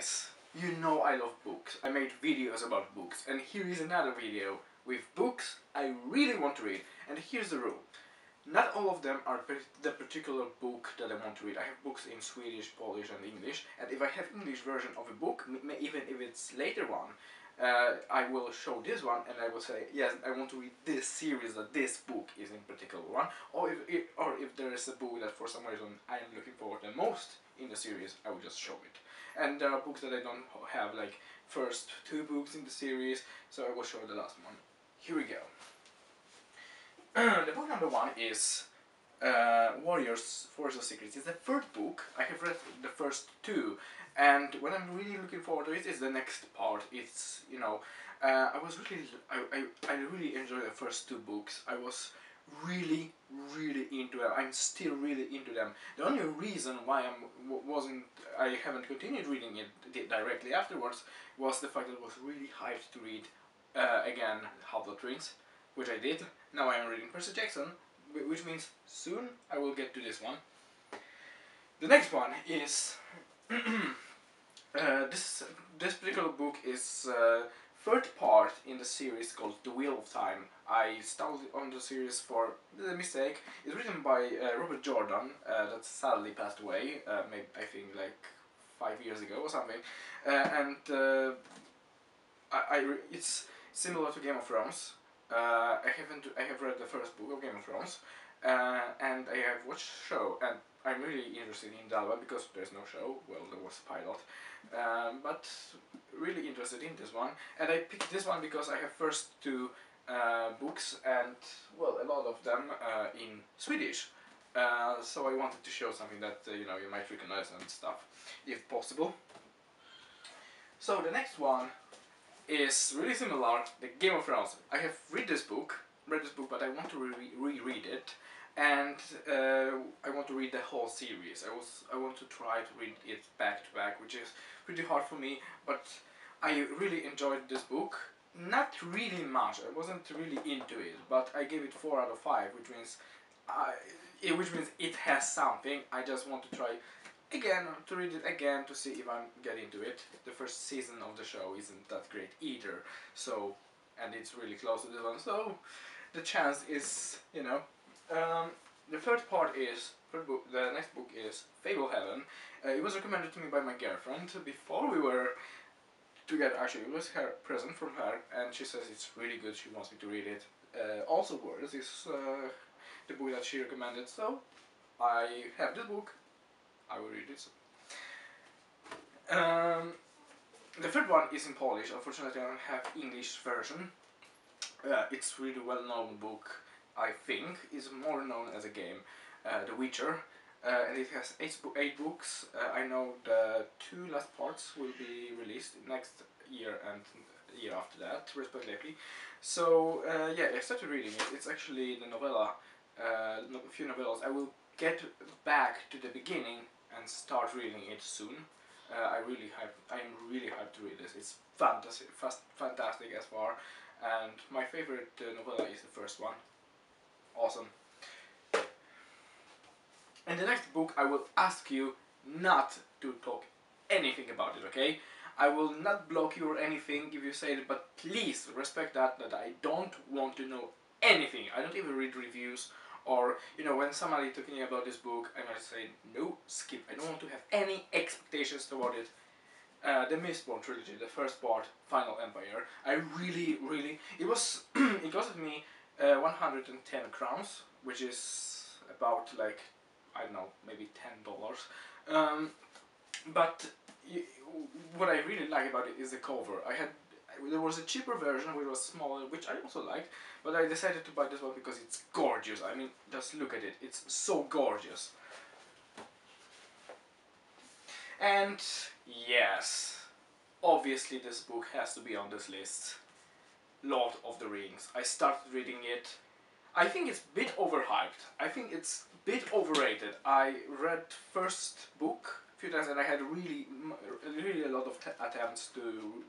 guys, you know I love books. I made videos about books, and here is another video with books I really want to read. And here's the rule. Not all of them are the particular book that I want to read. I have books in Swedish, Polish and English, and if I have English version of a book, even if it's later one, I will show this one and I will say, yes, I want to read this series, that this book is in particular one, or if there is a book that for some reason I am looking forward the most in the series, I will just show it. And there are books that I don't have, like first two books in the series, so I will show the last one. Here we go. The book number one is Warriors Force of Secrets. It's the third book. I have read the first two, and what I'm really looking forward to is the next part. It's, you know, I really enjoyed the first two books. I was really into them. I'm still really into them. The only reason why I haven't continued reading it directly afterwards was the fact that I was really hyped to read again Half-Blood Prince, which I did. Now I am reading Percy Jackson, which means soon I will get to this one. The next one is this particular book is third part in the series called The Wheel of Time. I stumbled on the series for the mistake. It's written by Robert Jordan, that sadly passed away, maybe I think like 5 years ago or something, and it's similar to Game of Thrones. I have read the first book of Game of Thrones, and I have watched the show, and I'm really interested in that one because there's no show. Well, there was a pilot, but really interested in this one. And I picked this one because I have first two books, and well, a lot of them in Swedish. So I wanted to show something that you know, you might recognize and stuff, if possible. So the next one is really similar, the Game of Thrones. I have read this book, but I want to reread it, and I want to read the whole series. I want to try to read it back to back, which is pretty hard for me, but I really enjoyed this book. Not really much, I wasn't really into it, but I gave it 4 out of 5, which means it has something. I just want to try again to read it again to see if I'm getting into it. The first season of the show isn't that great either, so, and it's really close to this one, so the chance is, you know. The the next book is Fable Heaven. It was recommended to me by my girlfriend before we were together. Actually, it was her present from her, and she says it's really good. She wants me to read it. Also, Words is the book that she recommended, so I have this book. I will read it. The third one is in Polish. Unfortunately, I don't have English version. It's really well-known book. I think is more known as a game, The Witcher, and it has 8 books. I know the 2 last parts will be released next year and the year after that, respectively. So yeah, I started reading it. It's actually the novella, a few novellas. I will get back to the beginning and start reading it soon. I am really hyped to read this. It's fantastic as far, and my favorite novella is the first one. Awesome. In the next book, I will ask you not to talk anything about it, okay? I will not block you or anything if you say it, but please respect that I don't want to know anything. I don't even read reviews, or, you know, when somebody talking about this book, I might say, no, skip. I don't want to have any expectations toward it. The Mistborn trilogy, the first part, Final Empire, I really, it costed me 110 crowns, which is about, like, I don't know, maybe $10. But what I really like about it is the cover. There was a cheaper version which was smaller, which I also liked, but I decided to buy this one because it's gorgeous. I mean, just look at it, it's so gorgeous. And yes, obviously this book has to be on this list. Lord of the Rings. I started reading it. I think it's a bit overhyped. I think it's a bit overrated. I read first book a few times and I had really a lot of attempts to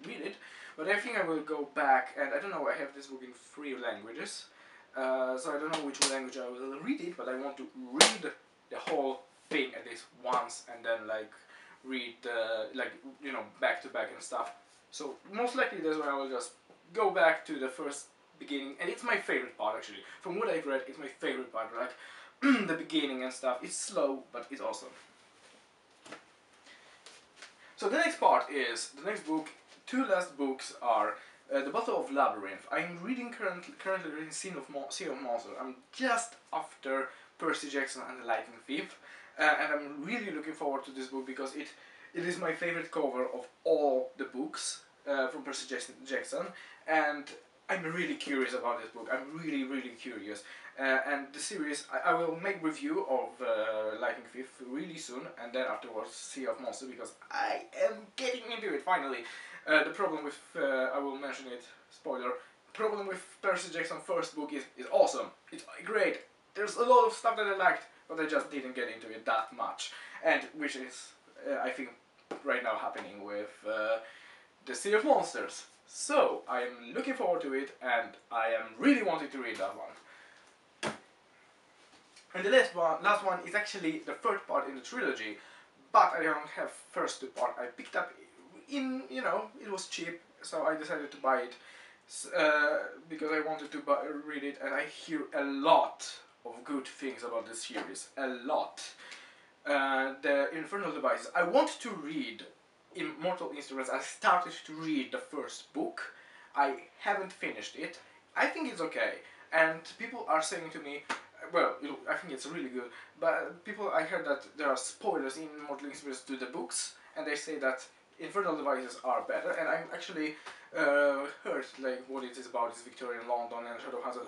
read it. But I think I will go back, and I don't know, I have this book in 3 languages. So I don't know which language I will read it, but I want to read the whole thing at least once and then like read like, you know, back to back and stuff. So most likely that's why I will just go back to the first beginning, and it's my favorite part actually. From what I've read, it's my favorite part, like the beginning and stuff. It's slow, but it's awesome. So the next part is, the next book, two last books are the Bottle of Labyrinth. I'm reading currently reading Sea of Monsters. I'm just after Percy Jackson and the Lightning Thief, and I'm really looking forward to this book because it is my favorite cover of all the books from Percy Jackson, and I'm really curious about this book. I'm really curious. And the series, I will make review of Lightning Thief really soon, and then afterwards Sea of Monsters, because I am getting into it finally. The problem with, I will mention it, spoiler, problem with Percy Jackson's first book is awesome. It's great. There's a lot of stuff that I liked, but I just didn't get into it that much. And which is, I think, right now happening with the Sea of Monsters. So, I'm looking forward to it, and I am really wanting to read that one. And the last one is actually the third part in the trilogy, but I don't have first two part. I picked up in, you know, it was cheap, so I decided to buy it because I wanted to read it, and I hear a lot of good things about this series. A lot. The Infernal Devices. I want to read Immortal Instruments. I started to read the first book. I haven't finished it. I think it's okay, and people are saying to me, well, I think it's really good, but I heard that there are spoilers in Immortal Instruments to the books, and they say that Infernal Devices are better, and I'm actually heard like what it is about is Victorian London and Shadowhunters